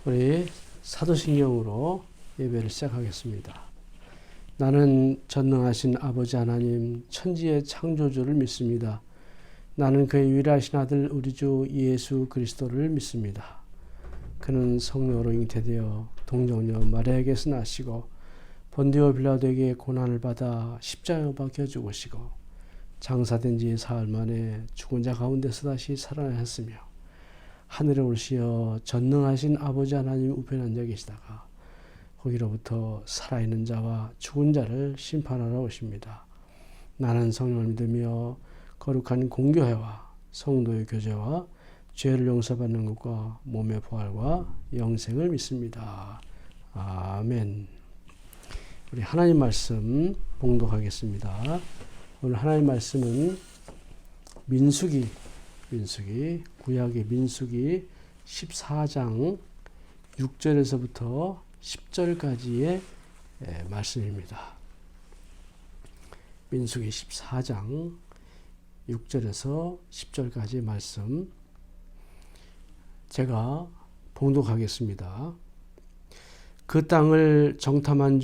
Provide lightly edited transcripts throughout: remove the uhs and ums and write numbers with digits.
우리 사도신경으로 예배를 시작하겠습니다. 나는 전능하신 아버지 하나님 천지의 창조주를 믿습니다. 나는 그의 유일하신 아들 우리 주 예수 그리스도를 믿습니다. 그는 성령으로 잉태되어 동정녀 마리아에게서 나시고 본디오 빌라도에게 고난을 받아 십자가에 박혀 죽으시고 장사된 지 사흘 만에 죽은 자 가운데서 다시 살아나셨으며 하늘에 올시어 전능하신 아버지 하나님 우편에 앉아 계시다가 거기로부터 살아있는 자와 죽은 자를 심판하러 오십니다. 나는 성령을 믿으며 거룩한 공교회와 성도의 교제와 죄를 용서받는 것과 몸의 부활과 영생을 믿습니다. 아멘. 우리 하나님 말씀 봉독하겠습니다. 오늘 하나님 말씀은 민수기 구약의 민수기 14장 6절에서부터 10절까지의 말씀입니다. 민수기 14장 6절에서 10절까지의 말씀 제가 봉독하겠습니다. 그 땅을 정탐한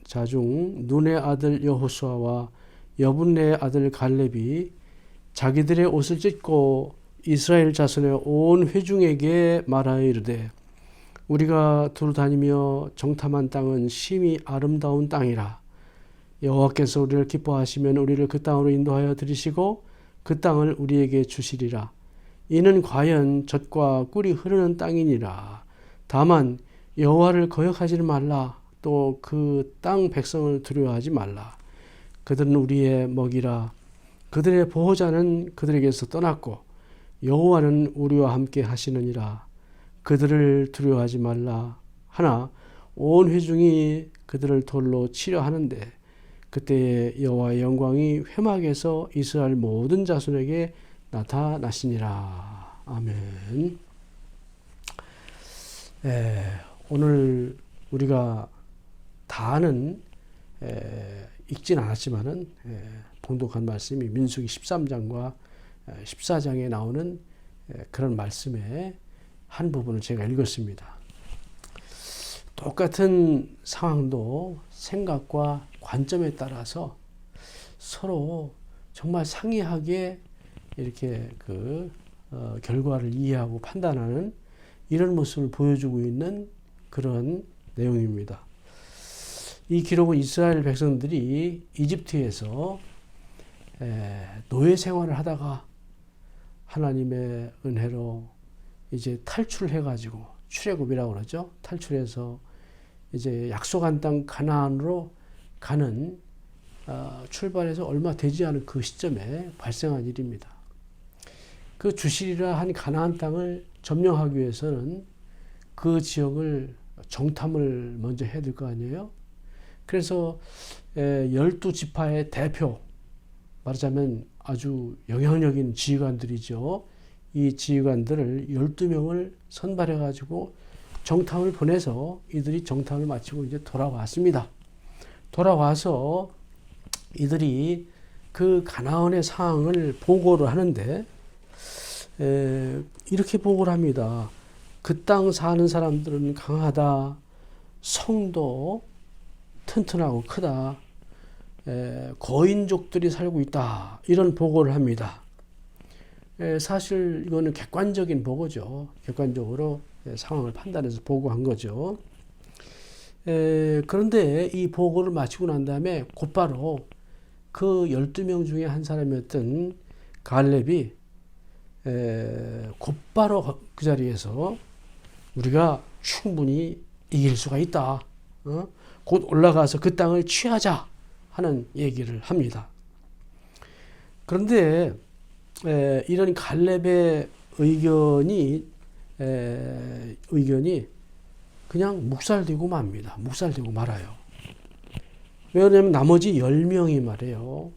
자 중 눈의 아들 여호수아와 여분네의 아들 갈렙이 자기들의 옷을 찢고 이스라엘 자손의 온 회중에게 말하여 이르되 우리가 두루 다니며 정탐한 땅은 심히 아름다운 땅이라. 여호와께서 우리를 기뻐하시면 우리를 그 땅으로 인도하여 들이시고 그 땅을 우리에게 주시리라. 이는 과연 젖과 꿀이 흐르는 땅이니라. 다만 여호와를 거역하지 말라. 또 그 땅 백성을 두려워하지 말라. 그들은 우리의 먹이라. 그들의 보호자는 그들에게서 떠났고 여호와는 우리와 함께 하시느니라. 그들을 두려워하지 말라 하나 온 회중이 그들을 돌로 치려 하는데 그때 여호와의 영광이 회막에서 이스라엘 모든 자손에게 나타나시니라. 아멘. 오늘 우리가 다는 읽진 않았지만은 봉독한 말씀이 민수기 13장과 14장에 나오는 그런 말씀의 한 부분을 제가 읽었습니다. 똑같은 상황도 생각과 관점에 따라서 서로 정말 상이하게 이렇게 결과를 이해하고 판단하는 이런 모습을 보여주고 있는 그런 내용입니다. 이 기록은 이스라엘 백성들이 이집트에서 노예 생활을 하다가 하나님의 은혜로 이제 탈출해가지고 출애굽이라고 그러죠. 탈출해서 이제 약속한 땅 가나안으로 가는 출발해서 얼마 되지 않은 그 시점에 발생한 일입니다. 그 주시리라 한 가나안 땅을 점령하기 위해서는 그 지역을 정탐을 먼저 해야 될 거 아니에요. 그래서 12지파의 대표, 말하자면 아주 영향력인 지휘관들이죠. 이 지휘관들을 12명을 선발해가지고 정탐을 보내서 이들이 정탐을 마치고 이제 돌아왔습니다. 돌아와서 이들이 그 가나안의 상황을 보고를 하는데 이렇게 보고를 합니다. 그 땅 사는 사람들은 강하다. 성도 튼튼하고 크다. 거인족들이 살고 있다. 이런 보고를 합니다. 사실 이거는 객관적인 보고죠. 객관적으로 상황을 판단해서 보고한 거죠. 그런데 이 보고를 마치고 난 다음에 곧바로 그 12명 중에 한 사람이었던 갈렙이 곧바로 그 자리에서 우리가 충분히 이길 수가 있다. 곧 올라가서 그 땅을 취하자 하는 얘기를 합니다. 그런데 이런 갈렙의 의견이 그냥 묵살되고 맙니다. 묵살되고 말아요. 왜냐하면 나머지 10명이 말이에요.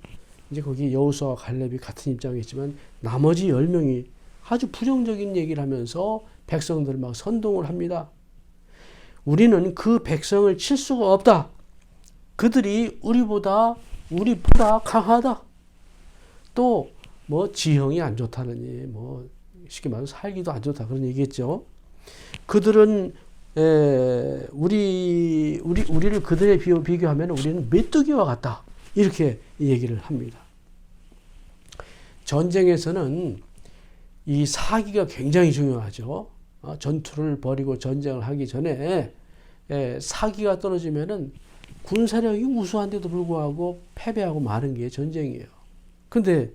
이제 거기 여호수아와 갈렙이 같은 입장이지만 나머지 10명이 아주 부정적인 얘기를 하면서 백성들을 막 선동을 합니다. 우리는 그 백성을 칠 수가 없다. 그들이 우리보다 강하다. 또 뭐 지형이 안 좋다느니 뭐 쉽게 말해서 살기도 안 좋다 그런 얘기겠죠. 그들은 우리를 그들에 비교하면 우리는 메뚜기와 같다. 이렇게 얘기를 합니다. 전쟁에서는 이 사기가 굉장히 중요하죠. 전투를 벌이고 전쟁을 하기 전에 사기가 떨어지면은 군사력이 우수한데도 불구하고 패배하고 마는 게 전쟁이에요. 근데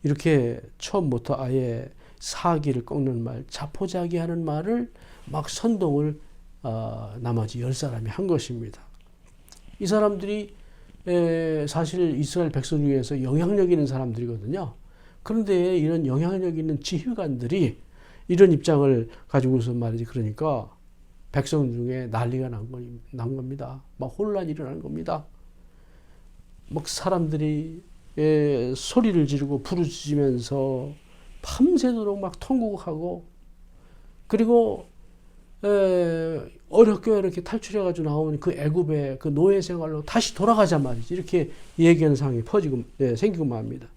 이렇게 처음부터 아예 사기를 꺾는 말, 자포자기하는 말을 막 선동을 나머지 10사람이 한 것입니다. 이 사람들이 사실 이스라엘 백성 중에서 영향력 있는 사람들이거든요. 그런데 이런 영향력 있는 지휘관들이 이런 입장을 가지고서 말이지, 그러니까 백성 중에 난리가 난 겁니다. 막 혼란이 일어난 겁니다. 막 사람들이 소리를 지르고 부르짖으면서 밤새도록 막 통곡하고, 그리고 어렵게 이렇게 탈출해가지고 나온 그 애굽의 그 노예 생활로 다시 돌아가자 말이지, 이렇게 얘기하는 상황이 생기고 맙니다.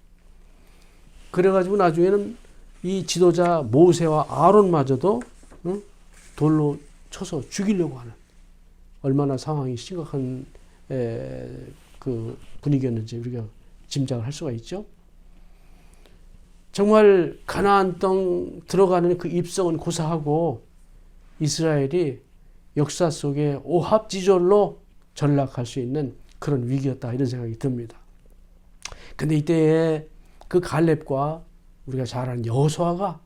그래가지고 나중에는 이 지도자 모세와 아론마저도 돌로 쳐서 죽이려고 하는, 얼마나 상황이 심각한 그 분위기였는지 우리가 짐작을 할 수가 있죠. 정말 가나안 땅 들어가는 그 입성은 고사하고 이스라엘이 역사 속에 오합지졸로 전락할 수 있는 그런 위기였다, 이런 생각이 듭니다. 근데 이때에 그 갈렙과 우리가 잘 아는 여호수아가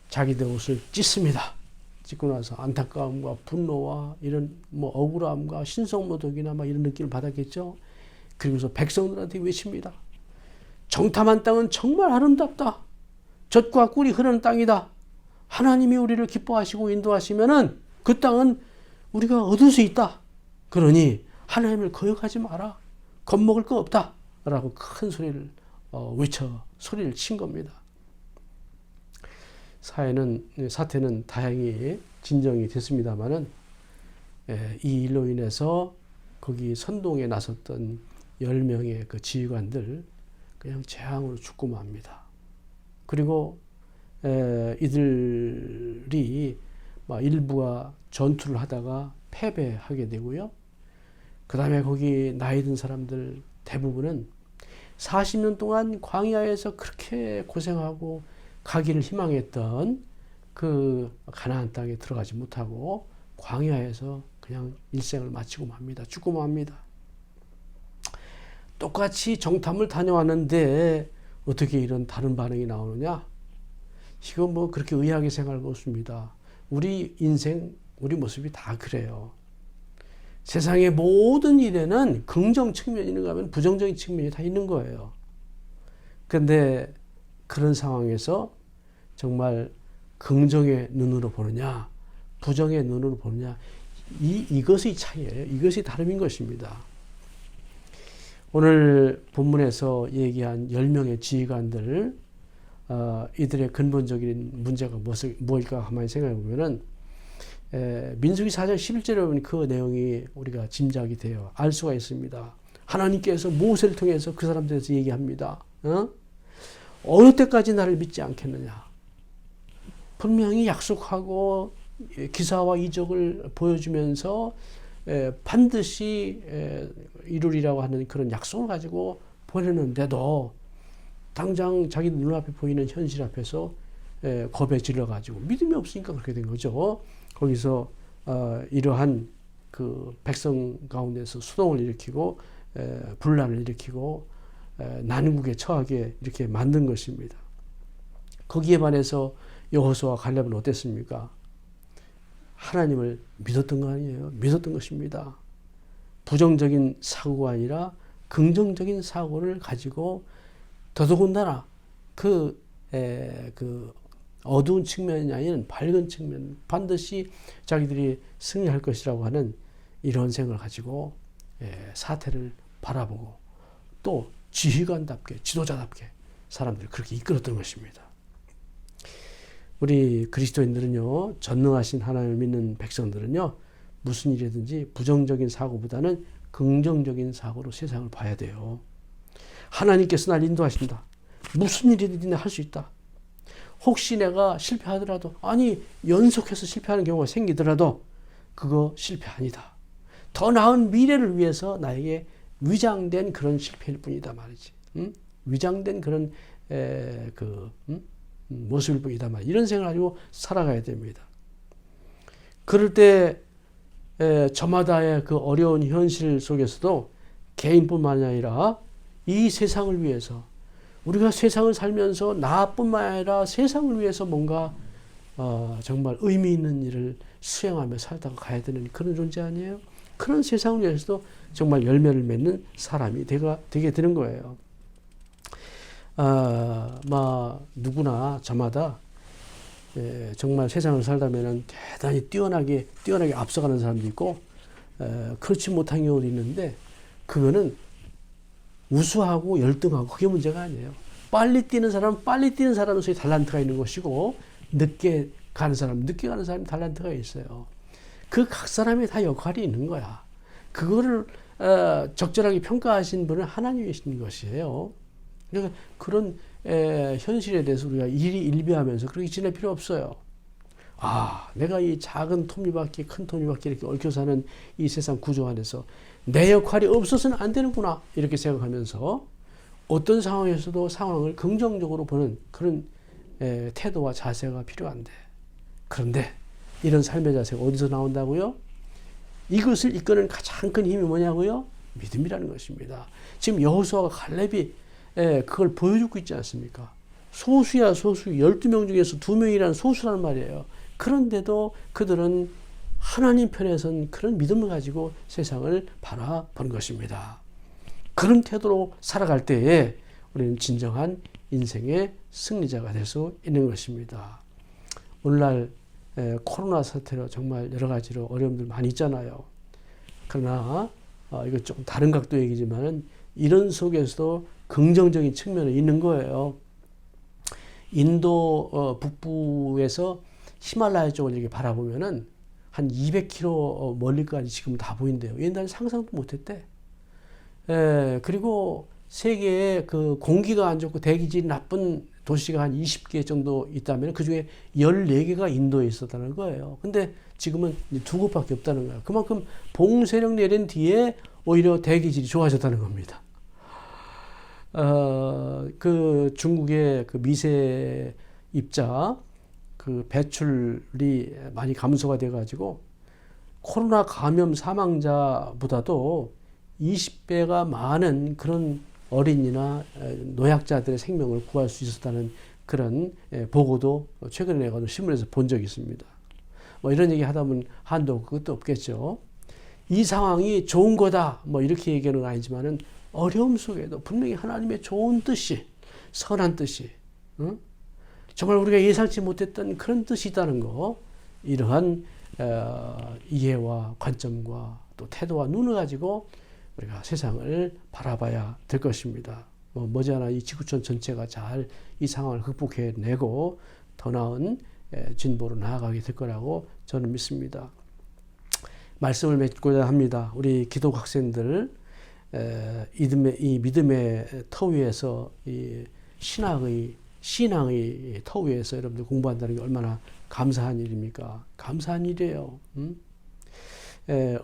자기들 옷을 찢습니다. 찢고 나서 안타까움과 분노와 이런 억울함과 신성모독이나 이런 느낌을 받았겠죠. 그러면서 백성들한테 외칩니다. 정탐한 땅은 정말 아름답다. 젖과 꿀이 흐르는 땅이다. 하나님이 우리를 기뻐하시고 인도하시면은 그 땅은 우리가 얻을 수 있다. 그러니 하나님을 거역하지 마라. 겁먹을 거 없다. 라고 큰 소리를 소리를 친 겁니다. 사태는 다행히 진정이 됐습니다만은, 이 일로 인해서 거기 선동에 나섰던 10명의 그 지휘관들 그냥 재앙으로 죽고 맙니다. 그리고 이들이 일부가 전투를 하다가 패배하게 되고요. 그 다음에 거기 나이 든 사람들 대부분은 40년 동안 광야에서 그렇게 고생하고 가기를 희망했던 그 가나안 땅에 들어가지 못하고 광야에서 그냥 일생을 마치고 맙니다. 죽고 맙니다. 똑같이 정탐을 다녀왔는데 어떻게 이런 다른 반응이 나오느냐? 이건 그렇게 의아하게 생각할 거 없습니다. 우리 인생, 우리 모습이 다 그래요. 세상의 모든 일에는 긍정 측면이 있는가 하면 부정적인 측면이 다 있는 거예요. 그런데 그런 상황에서 정말 긍정의 눈으로 보느냐, 부정의 눈으로 보느냐, 이것이 차이예요. 이것이 다름인 것입니다. 오늘 본문에서 얘기한 10명의 지휘관들, 이들의 근본적인 문제가 무엇일까 가만히 생각해 보면은, 민수기 4장 11절에 보면 그 내용이 우리가 짐작이 돼요. 알 수가 있습니다. 하나님께서 모세를 통해서 그 사람들에서 얘기합니다. 어느 때까지 나를 믿지 않겠느냐. 분명히 약속하고 기사와 이적을 보여주면서 반드시 이루리라고 하는 그런 약속을 가지고 보내는데도 당장 자기 눈앞에 보이는 현실 앞에서 겁에 질러가지고 믿음이 없으니까 그렇게 된 거죠. 거기서 이러한 그 백성 가운데서 수동을 일으키고 분란을 일으키고 난국에 처하게 이렇게 만든 것입니다. 거기에 반해서 여호수아와 갈렙은 어땠습니까? 하나님을 믿었던 거 아니에요. 믿었던 것입니다. 부정적인 사고가 아니라 긍정적인 사고를 가지고 더더군다나 그 어두운 측면이 아닌 밝은 측면, 반드시 자기들이 승리할 것이라고 하는 이런 생각을 가지고 사태를 바라보고 또 지휘관답게, 지도자답게 사람들을 그렇게 이끌었던 것입니다. 우리 그리스도인들은요, 전능하신 하나님을 믿는 백성들은요, 무슨 일이든지 부정적인 사고보다는 긍정적인 사고로 세상을 봐야 돼요. 하나님께서 날 인도하신다. 무슨 일이든지 할 수 있다. 혹시 내가 실패하더라도, 아니 연속해서 실패하는 경우가 생기더라도 그거 실패 아니다. 더 나은 미래를 위해서 나에게 위장된 그런 실패일 뿐이다 말이지. 위장된 그런 모습일 뿐이다 말이지. 이런 생각을 가지고 살아가야 됩니다. 그럴 때 저마다의 그 어려운 현실 속에서도 개인뿐만 아니라 이 세상을 위해서 우리가 세상을 살면서 나뿐만 아니라 세상을 위해서 뭔가 정말 의미 있는 일을 수행하며 살다가 가야 되는 그런 존재 아니에요? 그런 세상을 위해서도 정말 열매를 맺는 사람이 되게 되는 거예요. 누구나 저마다 정말 세상을 살다면 대단히 뛰어나게 앞서가는 사람도 있고 그렇지 못한 경우도 있는데 그거는 우수하고 열등하고 그게 문제가 아니에요. 빨리 뛰는 사람은 소위 달란트가 있는 것이고 늦게 가는 사람이 달란트가 있어요. 그 각 사람이 다 역할이 있는 거야. 그거를 적절하게 평가하신 분은 하나님이신 것이에요. 그러니까 그런 현실에 대해서 우리가 일비하면서 그렇게 지낼 필요 없어요. 내가 이 작은 톱니바퀴, 큰 톱니바퀴 이렇게 얽혀 사는 이 세상 구조 안에서 내 역할이 없어서는 안 되는구나 이렇게 생각하면서 어떤 상황에서도 상황을 긍정적으로 보는 그런 태도와 자세가 필요한데, 그런데 이런 삶의 자세가 어디서 나온다고요? 이것을 이끄는 가장 큰 힘이 뭐냐고요? 믿음이라는 것입니다. 지금 여호수아와 갈렙이 그걸 보여주고 있지 않습니까? 소수야 소수, 12명 중에서 2명이라는 소수란 말이에요. 그런데도 그들은 하나님 편에 선 그런 믿음을 가지고 세상을 바라본 것입니다. 그런 태도로 살아갈 때에 우리는 진정한 인생의 승리자가 될 수 있는 것입니다. 오늘날 코로나 사태로 정말 여러 가지로 어려움들 많이 있잖아요. 그러나 이거 좀 다른 각도 얘기지만은 이런 속에서도 긍정적인 측면이 있는 거예요. 인도 북부에서 히말라야 쪽을 이렇게 바라보면은 한 200km 멀리까지 지금 다 보인대요. 옛날에 상상도 못했대. 그리고 세계에 그 공기가 안 좋고 대기질이 나쁜 도시가 한 20개 정도 있다면 그 중에 14개가 인도에 있었다는 거예요. 근데 지금은 2곳밖에 없다는 거예요. 그만큼 봉쇄령 내린 뒤에 오히려 대기질이 좋아졌다는 겁니다. 그 중국의 그 미세 입자 그 배출이 많이 감소가 돼가지고 코로나 감염 사망자보다도 20배가 많은 그런 어린이나 노약자들의 생명을 구할 수 있었다는 그런 보고도 최근에 내가 신문에서 본 적이 있습니다. 뭐 이런 얘기 하다 보면 한도 그것도 없겠죠. 이 상황이 좋은 거다 뭐 이렇게 얘기하는 건 아니지만은 어려움 속에도 분명히 하나님의 좋은 뜻이, 선한 뜻이, 정말 우리가 예상치 못했던 그런 뜻이 있다는 거, 이러한 이해와 관점과 또 태도와 눈을 가지고 우리가 세상을 바라봐야 될 것입니다. 머지않아 이 지구촌 전체가 잘 이 상황을 극복해내고 더 나은 진보로 나아가게 될 거라고 저는 믿습니다. 말씀을 맺고자 합니다. 우리 기독 학생들 이 믿음의 터 위에서 이 신앙의 터 위에서 여러분들 공부한다는 게 얼마나 감사한 일입니까? 감사한 일이에요.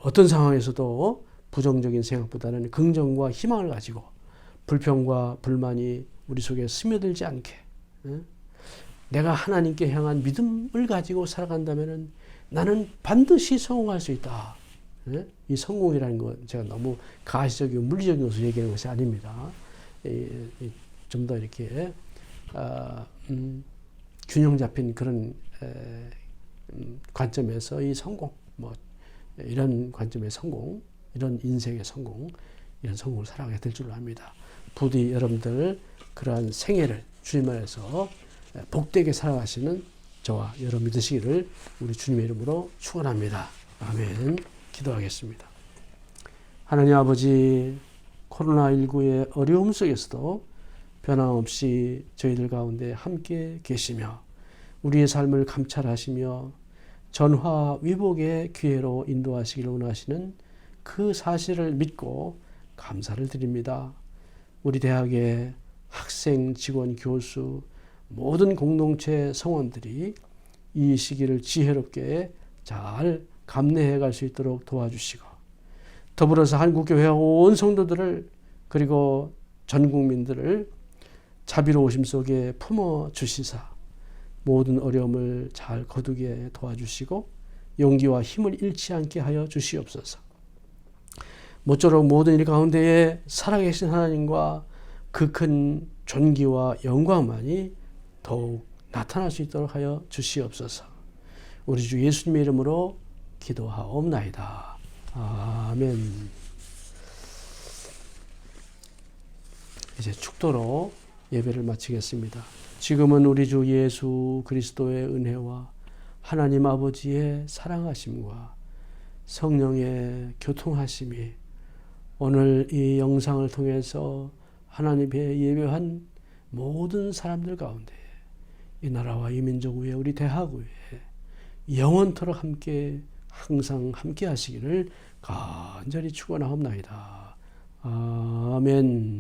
어떤 상황에서도 부정적인 생각보다는 긍정과 희망을 가지고 불평과 불만이 우리 속에 스며들지 않게 내가 하나님께 향한 믿음을 가지고 살아간다면 나는 반드시 성공할 수 있다. 이 성공이라는 건 제가 너무 가시적이고 물리적인 것을 얘기하는 것이 아닙니다. 좀 더 이렇게 균형 잡힌 그런 관점에서 이 성공, 이런 관점의 성공, 이런 인생의 성공, 이런 성공을 살아가게 될 줄로 압니다. 부디 여러분들 그러한 생애를 주님 안에서 복되게 살아가시는 저와 여러분 믿으시기를 우리 주님의 이름으로 축원합니다. 아멘. 기도하겠습니다. 하나님 아버지, 코로나19의 어려움 속에서도 변함없이 저희들 가운데 함께 계시며 우리의 삶을 감찰하시며 전화위복의 기회로 인도하시기를 원하시는 그 사실을 믿고 감사를 드립니다. 우리 대학의 학생, 직원, 교수, 모든 공동체 성원들이 이 시기를 지혜롭게 잘 감내해 갈 수 있도록 도와주시고, 더불어서 한국교회와 온 성도들을 그리고 전 국민들을 자비로우심 속에 품어 주시사 모든 어려움을 잘 거두게 도와주시고 용기와 힘을 잃지 않게 하여 주시옵소서. 모쪼록 모든 일 가운데에 살아계신 하나님과 그 큰 존귀와 영광만이 더욱 나타날 수 있도록 하여 주시옵소서. 우리 주 예수님의 이름으로 기도하옵나이다. 아멘. 이제 축도로 예배를 마치겠습니다. 지금은 우리 주 예수 그리스도의 은혜와 하나님 아버지의 사랑하심과 성령의 교통하심이 오늘 이 영상을 통해서 하나님의 예배한 모든 사람들 가운데 이 나라와 이 민족 위에 우리 대학 위에 영원토록 함께 항상 함께 하시기를 간절히 축원하옵나이다. 아멘.